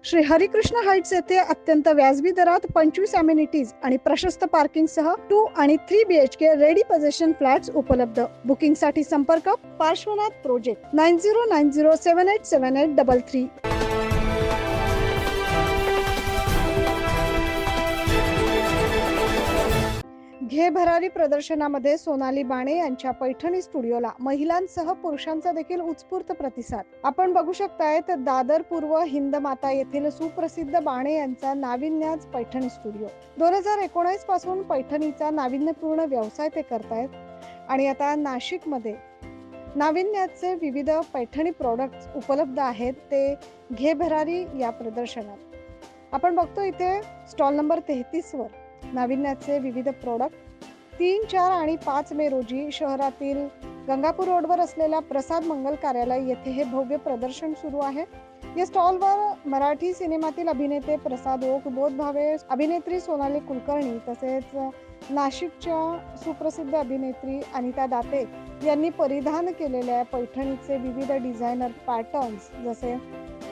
Shri Harikrishna Heights येथे अत्यंत व्याजबी दरात 25 अमेनिटीज आणि प्रशस्त पार्किंग सह 2 आणि 3 BHK रेडी पोझिशन फ्लॅट्स उपलब्ध. बुकिंग साठी संपर्क पार्श्वनाथ प्रोजेक्ट 9090787833. घे भरारी प्रदर्शनामध्ये सोनाली बाणे यांच्या पैठणी स्टुडिओला महिलांसह पुरुषांचा देखील उत्स्फूर्त प्रतिसाद आपण बघू शकताय. दादर पूर्व हिंद माता येथील सुप्रसिद्ध बाणे यांचा नाविन्याज पैठणी स्टुडिओ 2019 पासून पैठणीचा नाविन्यपूर्ण व्यवसाय ते करतायत आणि आता नाशिक मध्ये नाविन्याचे विविध पैठणी प्रोडक्ट्स उपलब्ध आहेत. ते घे भरारी या प्रदर्शनात आपण बघतो. इथे स्टॉल नंबर 33 वर नाविन्याचे विविध प्रोडक्ट 3, 4 आणि 5 मे रोजी शहरातील गंगापूर रोडवर असलेल्या प्रसाद मंगल कार्यालय येथे हे भव्य प्रदर्शन सुरू आहे. या स्टॉलवर मराठी सिनेमातील अभिनेते प्रसाद ओक, बोध भावे, अभिनेत्री सोनाली कुलकर्णी तसेच नाशिकच्या सुप्रसिद्ध अभिनेत्री अनिता दाते यांनी परिधान केलेल्या पैठणीचे विविध डिझायनर पॅटर्न्स जसे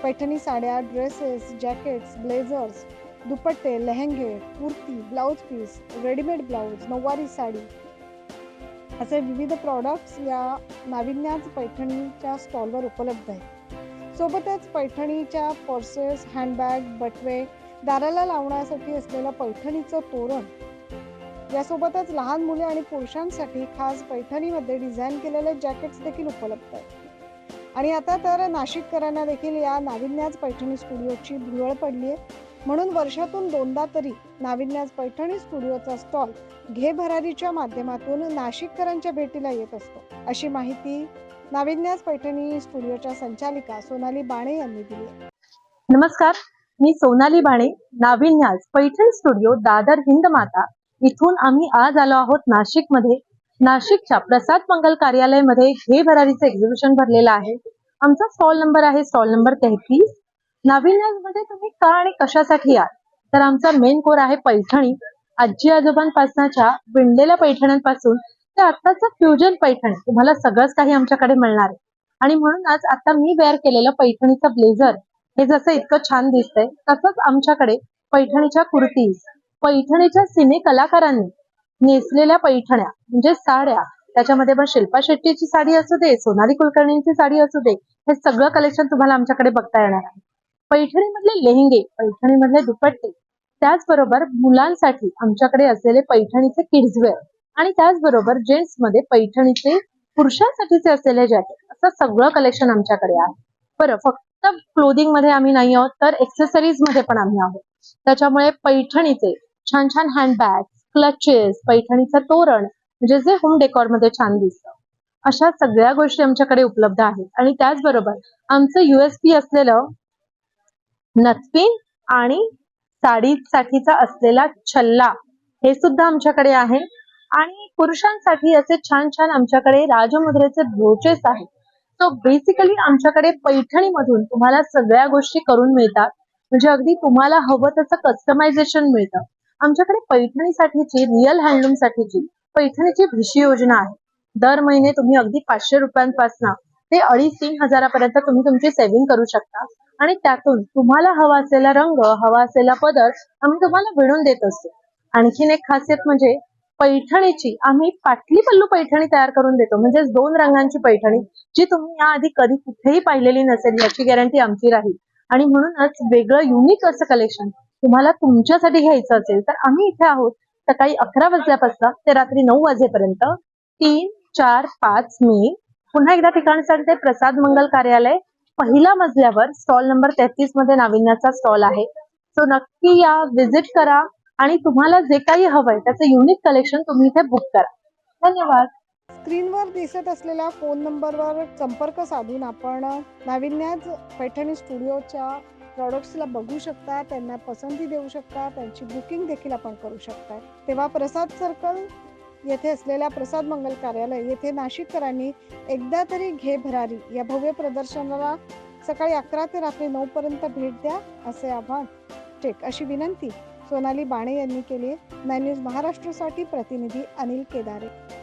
पैठणी साड्या, ड्रेसेस, जॅकेट्स, ब्लेझर्स, दुपट्टे, लेहंगे, kurti, blouse piece, readymade blouse, nauvari sari असे विविध प्रॉडक्ट्स या नाविन्याज पैठणीच्या स्टॉलवर उपलब्ध आहेत. सोबतच पैठणीच्या पर्सेस, हँडबॅग, बटवे, दाराला लावण्यासाठी असलेलं पैठणीचं तोरण, यासोबतच लहान मुले आणि पुरुषांसाठी खास पैठणीमध्ये डिझाईन केलेले जॅकेट्स देखील उपलब्ध आहेत. आणि आता तर नाशिककरांना देखील या नाविन्याज पैठणी स्टुडिओची भुरळ पडली आहे. म्हणून वर्षातून 2दा तरी नाविन्याज पैठणी स्टुडिओचा स्टॉल घे भरारीच्या माध्यमातून नाशिककरांच्या भेटीला येत असतो, अशी माहिती नाविन्याज पैठणी स्टुडिओच्या संचालिका सोनाली बाणे यांनी दिली. नमस्कार, मी सोनाली बाणे, नाविन्याज पैठणी स्टुडिओ, दादर हिंद माता इथून आम्ही आज आलो आहोत नाशिकमध्ये. नाशिकच्या प्रसाद मंगल कार्यालयामध्ये घे भरारीचं एक्झिबिशन भरलेलं आहे. आमचा स्टॉल नंबर आहे स्टॉल नंबर 33. नाविन्याज मध्ये तुम्ही का आणि कशासाठी याल तर आमचा मेन कोर आहे पैठणी. आजी आजोबांपासनाच्या विणलेल्या पैठण्यांपासून ते आत्ताचं फ्युजन पैठणी तुम्हाला सगळंच काही आमच्याकडे मिळणार आहे. आणि म्हणूनच आता मी वेअर केलेलं पैठणीचं ब्लेझर हे जसं इतकं छान दिसतंय, तसंच आमच्याकडे पैठणीच्या कुर्तीज, पैठणीच्या सिने कलाकारांनी नेसलेल्या पैठण्या म्हणजे साड्या, त्याच्यामध्ये पण शिल्पा शेट्टीची साडी असू दे, सोनाली कुलकर्णींची साडी असू दे, हे सगळं कलेक्शन तुम्हाला आमच्याकडे बघता येणार आहे. पैठणीमधले लेहंगे, पैठणीमधले दुपट्टे, त्याचबरोबर मुलांसाठी आमच्याकडे असलेले पैठणीचे किड्सवेअर आणि त्याचबरोबर जेंट्स मध्ये पैठणीचे पुरुषांसाठीचे असलेले जॅकेट, असं सगळं कलेक्शन आमच्याकडे आहे. बरं, फक्त क्लोदिंग मध्ये आम्ही नाही आहोत तर एक्सेसरीज मध्ये पण आम्ही आहोत. त्याच्यामुळे पैठणीचे छान छान हँडबॅग, क्लचेस, पैठणीचं तोरण म्हणजे जे होम डेकॉर मध्ये छान दिसतं, अशा सगळ्या गोष्टी आमच्याकडे उपलब्ध आहेत. आणि त्याचबरोबर आमचं USP असलेलं नथपिन आणि साडीसाठीचा असलेला छल्ला हे सुद्धा आमच्याकडे आहे. आणि पुरुषांसाठी असे छान छान आमच्याकडे राजमुद्रेचे ब्रोचेस आहेत. सो बेसिकली आमच्याकडे पैठणीमधून तुम्हाला सगळ्या गोष्टी करून मिळतात, म्हणजे अगदी तुम्हाला हवं तसं कस्टमायझेशन मिळतं. आमच्याकडे पैठणीसाठीची, रिअल हँडलूम साठीची पैठणीची भीशी योजना आहे. दर महिने तुम्ही अगदी 500 रुपयांपासून ते 2,500-3,000 हजारापर्यंत तुम्ही तुमची सेव्हिंग करू शकता. आणि त्यातून तुम्हाला हवा असलेला रंग, हवा असलेला पदर आम्ही तुम्हाला विणून देत असतो. आणखीन एक खासियत म्हणजे पैठणीची आम्ही पाटली पल्लू पैठणी तयार करून देतो, म्हणजे 2 रंगांची पैठणी जी तुम्ही याआधी कधी कुठेही पाहिलेली नसेल याची गॅरंटी आमची राहील. आणि म्हणूनच वेगळं युनिक असं कलेक्शन तुम्हाला तुमच्यासाठी घ्यायचं असेल तर आम्ही इथे आहोत सकाळी 11 वाजल्यापासून ते रात्री 9 वाजेपर्यंत. 3, 4, 5 मे. पुन्हा एकदा ठिकाण सांगते, प्रसाद मंगल कार्यालय, पहिल्या मजल्यावर स्टॉल नंबर 33 मध्ये नाविन्याचा स्टॉल आहे. सो नक्की या, विजिट करा आणि तुम्हाला जे काही हवंय त्याचं युनिक कलेक्शन तुम्ही इथे बुक करा. धन्यवाद. स्क्रीनवर दिसत असलेल्या फोन नंबरवर संपर्क साधून आपण नाविन्याज पैठणी स्टुडिओच्या प्रॉडक्ट्सला बघू शकता, त्यांना पसंती देऊ शकता, त्यांची बुकिंग देखील आपण करू शकता. तेव्हा प्रसाद सर्कल येथे असलेल्या प्रसाद मंगल कार्यालय येथे नाशिककरांनी एकदा तरी घे भरारी या भव्य प्रदर्शनाला सकाळी 11 ते रात्री 9 पर्यंत भेट द्या, असे आवाहन अशी विनंती सोनाली बाणे यांनी केली. 9 न्यूज महाराष्ट्रासाठी प्रतिनिधी अनिल केदारे.